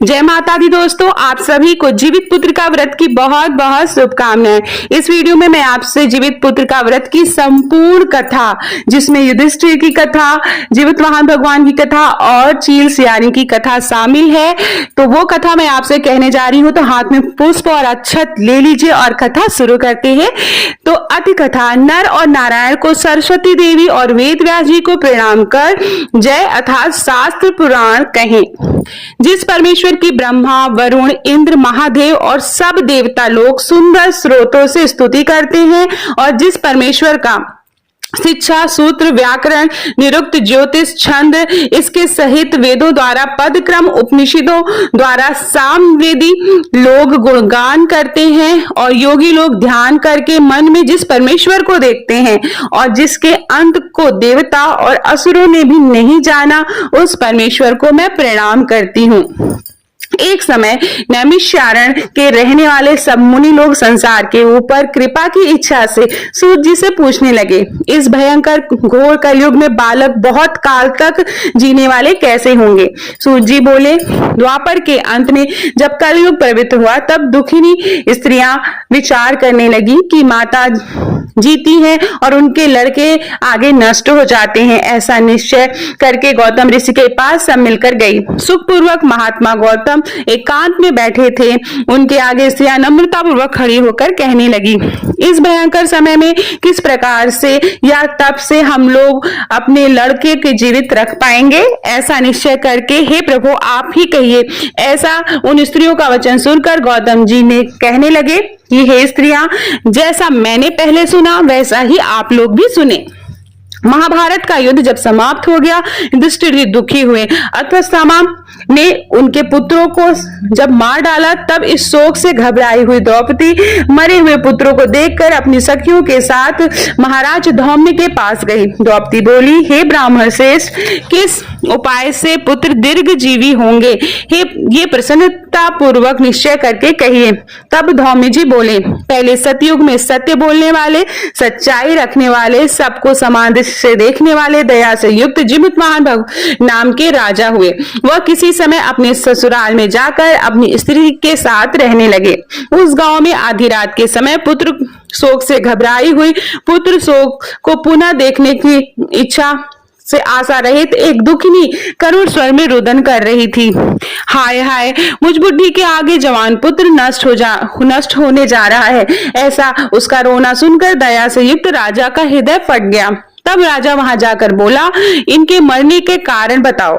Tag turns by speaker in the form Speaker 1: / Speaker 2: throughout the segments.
Speaker 1: जय माता दी दोस्तों, आप सभी को जीवित पुत्र का व्रत की बहुत बहुत शुभकामनाएं। इस वीडियो में मैं आपसे जीवित पुत्र का व्रत की संपूर्ण कथा, जिसमें युधिष्ठिर की कथा, जीवित वाहन भगवान की कथा और चील सियारी की कथा शामिल है, तो वो कथा मैं आपसे कहने जा रही हूँ। तो हाथ में पुष्प और अक्षत ले लीजिए और कथा शुरू करते हैं। तो अति कथा। नर और नारायण को सरस्वती देवी और वेद व्यास जी को प्रणाम कर जय अर्थात शास्त्र पुराण कहें। जिस परमेश्वर की ब्रह्मा, वरुण, इंद्र, महादेव और सब देवता लोग सुंदर स्रोतों से स्तुति करते हैं, और जिस परमेश्वर का शिक्षा, सूत्र, व्याकरण, निरुक्त, ज्योतिष, छंद इसके सहित वेदों द्वारा पदक्रम, उपनिषदों द्वारा सामवेदी लोग गुणगान करते हैं, और योगी लोग ध्यान करके मन में जिस परमेश्वर को देखते हैं और जिसके अंत को देवता और असुरों ने भी नहीं जाना, उस परमेश्वर को मैं प्रणाम करती हूँ। एक समय नैमिषारण्य के रहने वाले सब मुनि लोग संसार के ऊपर कृपा की इच्छा से सूत जी से पूछने लगे, इस भयंकर घोर कलयुग में बालक बहुत काल तक जीने वाले कैसे होंगे। सूत जी बोले, द्वापर के अंत में जब कलयुग प्रवृत्त हुआ, तब दुखिनी स्त्रियां विचार करने लगी कि माता जीती हैं और उनके लड़के आगे नष्ट हो जाते हैं। ऐसा निश्चय करके गौतम ऋषि के पास सब मिलकर गई। सुखपूर्वक महात्मा गौतम एकांत में बैठे थे। उनके आगे स्त्रियां नम्रता पूर्वक खड़ी होकर कहने लगी, इस भयंकर समय में किस प्रकार से या तप से हम लोग अपने लड़के के जीवित रख पाएंगे। ऐसा निश्चय करके हे प्रभु आप ही कहिए। ऐसा उन स्त्रियों का वचन सुनकर गौतम जी ने कहने लगे कि हे स्त्रियां, जैसा मैंने पहले सुना वैसा ही आप लोग भी सुने। महाभारत का युद्ध जब समाप्त हो गया, युधिष्ठिर दुखी हुए। अश्वत्थामा ने उनके पुत्रों को जब मार डाला, तब इस शोक से घबराई हुई द्रौपदी मरे हुए पुत्रों को देखकर अपनी सखियों के साथ महाराज धौम्य के पास गई। द्रौपदी बोली, हे ब्राह्मण श्रेष्ठ, किस उपाय से पुत्र दीर्घ जीवी होंगे, हे ये प्रसन्नता पूर्वक निश्चय करके कहिए। तब धौम्य जी बोले, पहले सतयुग में सत्य बोलने वाले, सच्चाई रखने वाले, सबको समान दृष्टि से देखने वाले, दया से युक्त जीवित वाहन नाम के राजा हुए। वह किसी समय अपने ससुराल में जाकर अपनी स्त्री के साथ रहने लगे। उस गांव में आधी रात के समय पुत्र शोक से घबराई हुई पुत्र शोक को पुनः देखने की इच्छा से आशा रहित एक दुखिनी करुण स्वर में रुदन कर रही थी, हाय हाय, मुझ बुढ़ी के आगे जवान पुत्र नष्ट होने जा रहा है। ऐसा उसका रोना सुनकर दया से युक्त राजा का हृदय फट गया। तब राजा वहां जाकर बोला, इनके मरने के कारण बताओ।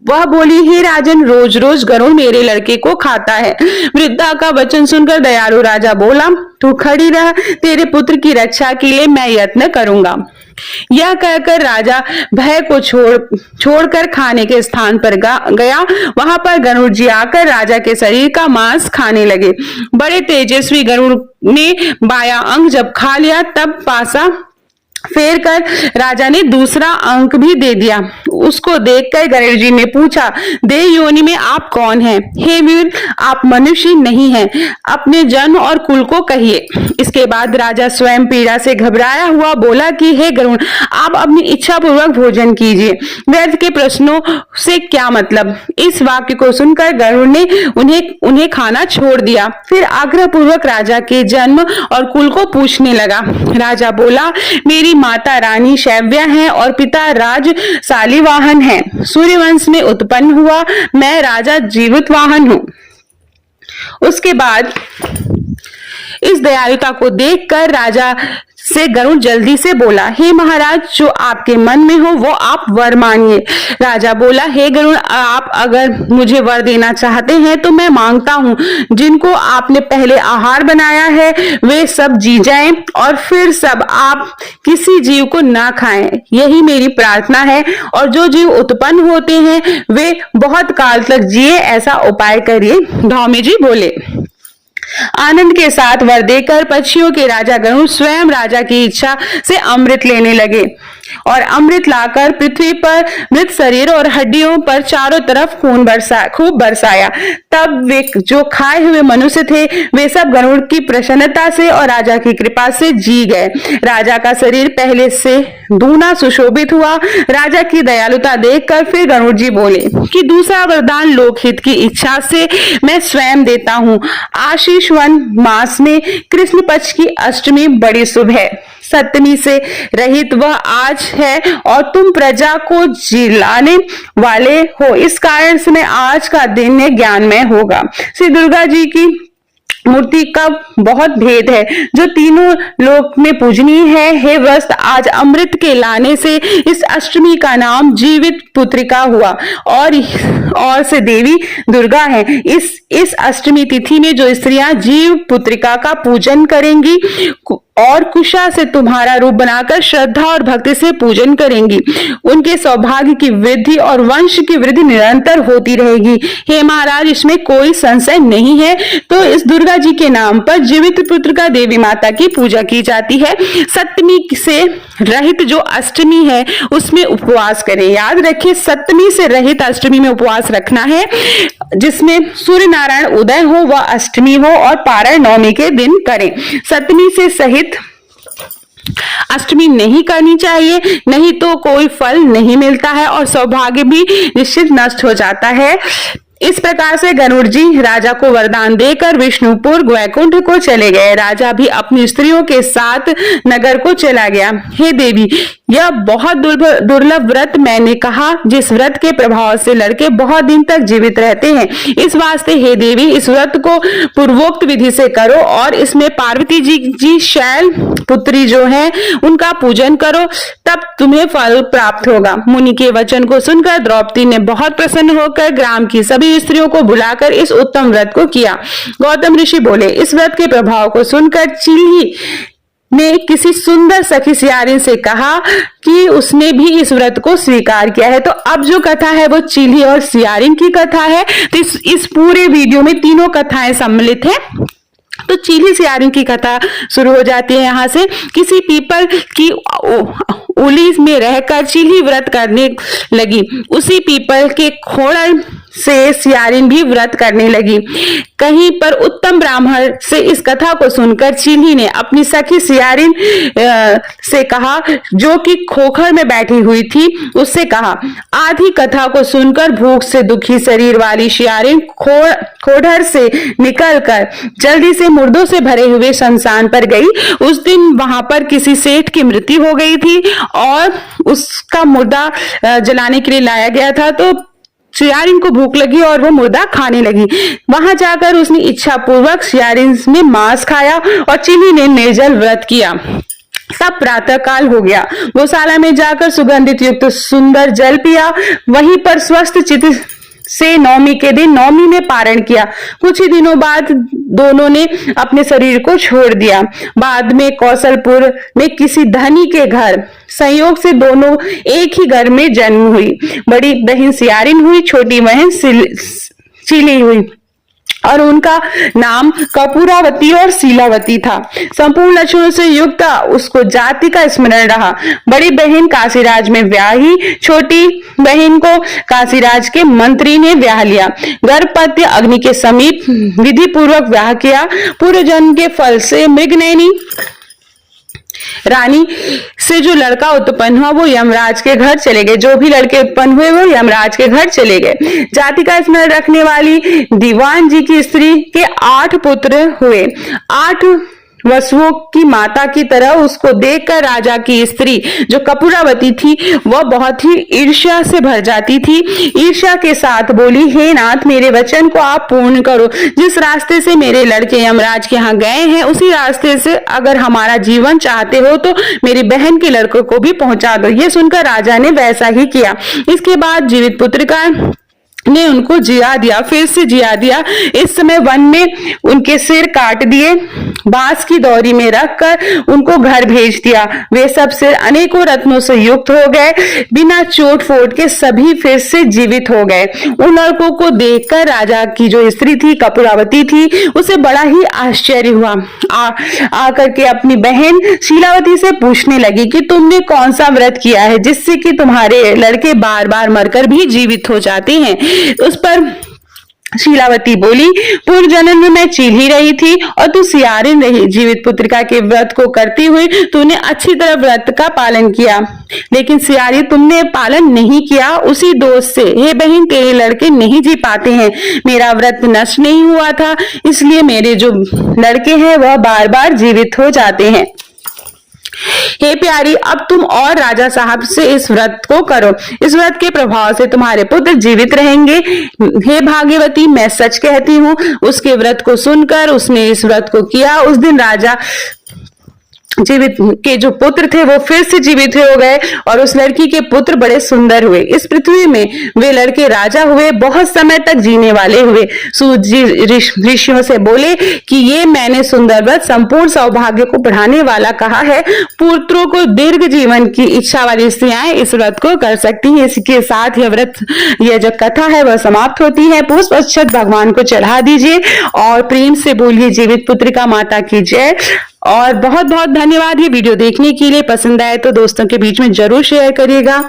Speaker 1: वह बोली, हे राजन, रोज रोज गरुड़ मेरे लड़के को खाता है। वृद्धा का वचन सुनकर दयालु राजा बोला, तू खड़ी रह, तेरे पुत्र की रक्षा के लिए मैं यत्न करूंगा। यह कहकर राजा भय को छोड़कर खाने के स्थान पर गया। वहां पर गरुड़ जी आकर राजा के शरीर का मांस खाने लगे। बड़े तेजस्वी गरुड़ ने बायां अंग जब खा लिया, तब पासा फेर कर राजा ने दूसरा अंक भी दे दिया। उसको देखकर गरुड़ जी ने पूछा, देव योनि में आप कौन हैं? हे वीर, आप मनुष्य नहीं हैं, अपने जन्म और कुल को कहिए। इसके बाद राजा स्वयं पीड़ा से घबराया हुआ बोला कि हे गरुड़, आप अपनी इच्छा पूर्वक भोजन कीजिए, व्यर्थ के प्रश्नों से क्या मतलब। इस वाक्य को सुनकर गरुड़ ने उन्हें खाना छोड़ दिया। फिर आग्रह पूर्वक राजा के जन्म और कुल को पूछने लगा। राजा बोला, मेरी माता रानी शैव्या हैं और पिता राज शालिवाहन हैं। सूर्यवंश में उत्पन्न हुआ मैं राजा जीवितवाहन हूं। उसके बाद इस दयालुता को देखकर राजा से गरुड़ जल्दी से बोला, हे महाराज, जो आपके मन में हो वो आप वर मांगिए। राजा बोला, हे गरुड़, आप अगर मुझे वर देना चाहते हैं तो मैं मांगता हूँ, जिनको आपने पहले आहार बनाया है वे सब जी जाएं और फिर सब आप किसी जीव को ना खाएं, यही मेरी प्रार्थना है। और जो जीव उत्पन्न होते हैं वे बहुत काल तक जिए, ऐसा उपाय करिए। धौम्य जी बोले। आनंद के साथ वर देकर पक्षियों के राजा गरुड़ स्वयं राजा की इच्छा से अमृत लेने लगे। और अमृत लाकर पृथ्वी पर मृत शरीर और हड्डियों पर चारों तरफ खूब बरसाया। तब वे जो खाए हुए मनुष्य थे वे सब गरुड़ की प्रसन्नता से और राजा की कृपा से जी गए। राजा का शरीर पहले से दूना सुशोभित हुआ। राजा की दयालुता देखकर फिर गरुड़ जी बोले कि दूसरा वरदान लोकहित की इच्छा से मैं स्वयं देता हूँ। आशीषवन मास में कृष्ण पक्ष की अष्टमी बड़ी शुभ है। सप्तमी से रहित वह आज है और तुम प्रजा को जिलाने वाले हो, इस कारण से मैं आज का दिन ज्ञानमय होगा। श्री दुर्गा जी की मूर्ति का बहुत भेद है जो तीनों लोक में पूजनीय है। हे वस्त, आज अमृत के लाने से इस अष्टमी का नाम जीवित पुत्रिका हुआ और से देवी दुर्गा है। इस अष्टमी तिथि में जो स्त्रियां जीव पुत्रिका का पूजन करेंगी और कुशा से तुम्हारा रूप बनाकर श्रद्धा और भक्ति से पूजन करेंगी, उनके सौभाग्य की वृद्धि और वंश की वृद्धि निरंतर होती रहेगी। हे महाराज, इसमें कोई संशय नहीं है। तो इस दुर्गा जी के नाम पर जीवित पुत्रिका देवी माता की पूजा की जाती है। सप्तमी से रहित जो अष्टमी है उसमें उपवास करें। याद रखिए, सप्तमी से रहित अष्टमी में उपवास रखना है। जिसमें सूर्य नारायण उदय हो वह अष्टमी हो और पारण नवमी के दिन करें। सप्तमी से सहित अष्टमी नहीं करनी चाहिए, नहीं तो कोई फल नहीं मिलता है और सौभाग्य भी निश्चित नष्ट हो जाता है। इस प्रकार से गरुड़ जी राजा को वरदान देकर विष्णुपुर वैकुंठ को चले गए। राजा भी अपनी स्त्रियों के साथ नगर को चला गया। हे देवी, यह बहुत दुर्लभ व्रत मैंने कहा, जिस व्रत के प्रभाव से लड़के बहुत दिन तक जीवित रहते हैं। इस वास्ते हे देवी, इस व्रत को पूर्वोक्त विधि से करो और इसमें पार्वती जी शैल पुत्री जो है उनका पूजन करो, तब तुम्हें फल प्राप्त होगा। मुनि के वचन को सुनकर द्रौपदी ने बहुत प्रसन्न होकर ग्राम की सभी स्त्रियों को बुलाकर इस उत्तम व्रत को किया। गौतम ऋषि बोले, इस व्रत के प्रभाव को सुनकर चिल्ही ने किसी सुंदर सखी सियारिन से कहा कि उसने भी इस व्रत को स्वीकार किया है। तो अब जो कथा है वो चिल्ही और सियारिन की कथा है। तो इस पूरे वीडियो में तीनों कथाएं सम्मिलित है। तो चिल्ही सियारिन की कथा शुरू हो जाती है। यहाँ से किसी पीपल की उली में रहकर चिल्ही व्रत करने लगी। उसी पीपल के खोड़ से सियारिन भी व्रत करने लगी। कहीं पर उत्तम ब्राह्मण से इस कथा को सुनकर चिल्ही ने अपनी सखी सियारिन से कहा, जो कि खोखर में बैठी हुई थी, उससे कहा। आधी कथा को सुनकर भूख से दुखी शरीर वाली सियारिन खोढ़र से निकलकर जल्दी से मुर्दों से भरे हुए शमशान पर गई। उस दिन वहां पर किसी सेठ की मृत्यु हो गई थी और उसका मुर्दा जलाने के लिए लाया गया था। तो सियारिन को भूख लगी और वो मुर्दा खाने लगी। वहां जाकर उसने इच्छा पूर्वक सियारिन में मांस खाया और चिल्ही ने निर्जल व्रत किया। तब प्रातः काल हो गया। गौशाला में जाकर सुगंधित युक्त सुंदर जल पिया। वहीं पर स्वस्थ चित्त से नवमी के दिन नवमी में पारण किया। कुछ ही दिनों बाद दोनों ने अपने शरीर को छोड़ दिया। बाद में कौशलपुर में किसी धनी के घर संयोग से दोनों एक ही घर में जन्म हुई। बड़ी बहन सियारिन हुई, छोटी बहन चिल्ही हुई और उनका नाम कपूरावती और शीलावती था। संपूर्ण लक्षणों से युक्त उसको जाति का स्मरण रहा। बड़ी बहन काशीराज में ब्याही, छोटी बहन को काशीराज के मंत्री ने ब्याह लिया। गर्भपत्य अग्नि के समीप विधि पूर्वक ब्याह किया। पूर्व जन्म के फल से मृगनयनी रानी से जो लड़का उत्पन्न हुआ वो यमराज के घर चले गए। जो भी लड़के उत्पन्न हुए वो यमराज के घर चले गए। जाति का स्मरण रखने वाली दीवान जी की स्त्री के 8 पुत्र हुए। 8 वसुओं की माता की तरह उसको देखकर राजा की स्त्री जो कपूरावती थी वह बहुत ही ईर्ष्या से भर जाती थी। ईर्ष्या के साथ बोली, हे नाथ, मेरे वचन को आप पूर्ण करो। जिस रास्ते से मेरे लड़के यमराज के यहाँ गए हैं उसी रास्ते से अगर हमारा जीवन चाहते हो तो मेरी बहन के लड़कों को भी पहुंचा दो। ये सुनकर राजा ने वैसा ही किया। इसके बाद जीवित पुत्र का ने उनको जिया दिया, फिर से जिया दिया। इस समय वन में उनके सिर काट दिए, बांस की दौरी में रखकर उनको घर भेज दिया। वे सब सिर अनेकों रत्नों से युक्त हो गए, बिना चोट फोट के सभी फिर से जीवित हो गए। उन लड़कों को देखकर राजा की जो स्त्री थी, कपूरावती थी, उसे बड़ा ही आश्चर्य हुआ। आकर के अपनी बहन शीलावती से पूछने लगी कि तुमने कौन सा व्रत किया है जिससे कि तुम्हारे लड़के बार बार मरकर भी जीवित हो जाते हैं। उस पर शीलावती बोली, पूर्व जन्म में मैं चील ही रही थी और तू सियारिन रही। जीवित पुत्रिका के व्रत को करती हुई तूने अच्छी तरह व्रत का पालन किया, लेकिन सियारी तुमने पालन नहीं किया। उसी दोष से हे बहन तेरे लड़के नहीं जी पाते हैं। मेरा व्रत नष्ट नहीं हुआ था, इसलिए मेरे जो लड़के हैं वह बार बार जीवित हो जाते हैं। हे प्यारी, अब तुम और राजा साहब से इस व्रत को करो। इस व्रत के प्रभाव से तुम्हारे पुत्र जीवित रहेंगे। हे भाग्यवती, मैं सच कहती हूँ। उसके व्रत को सुनकर उसने इस व्रत को किया। उस दिन राजा जीवित के जो पुत्र थे वो फिर से जीवित हो गए और उस लड़की के पुत्र बड़े सुंदर हुए। इस पृथ्वी में वे लड़के राजा हुए, बहुत समय तक जीने वाले हुए। सूत जी ऋषियों से बोले कि ये मैंने सुंदर व्रत संपूर्ण सौभाग्य को बढ़ाने वाला कहा है। पुत्रों को दीर्घ जीवन की इच्छा वाली स्त्रियां इस व्रत को कर सकती हैं। इसके साथ यह जो कथा है वह समाप्त होती है। पुष्प अक्षत भगवान को चढ़ा दीजिए और प्रेम से बोलिए जीवित पुत्रिका माता की जय। और बहुत बहुत धन्यवाद ये वीडियो देखने के लिए। पसंद आए तो दोस्तों के बीच में जरूर शेयर करिएगा।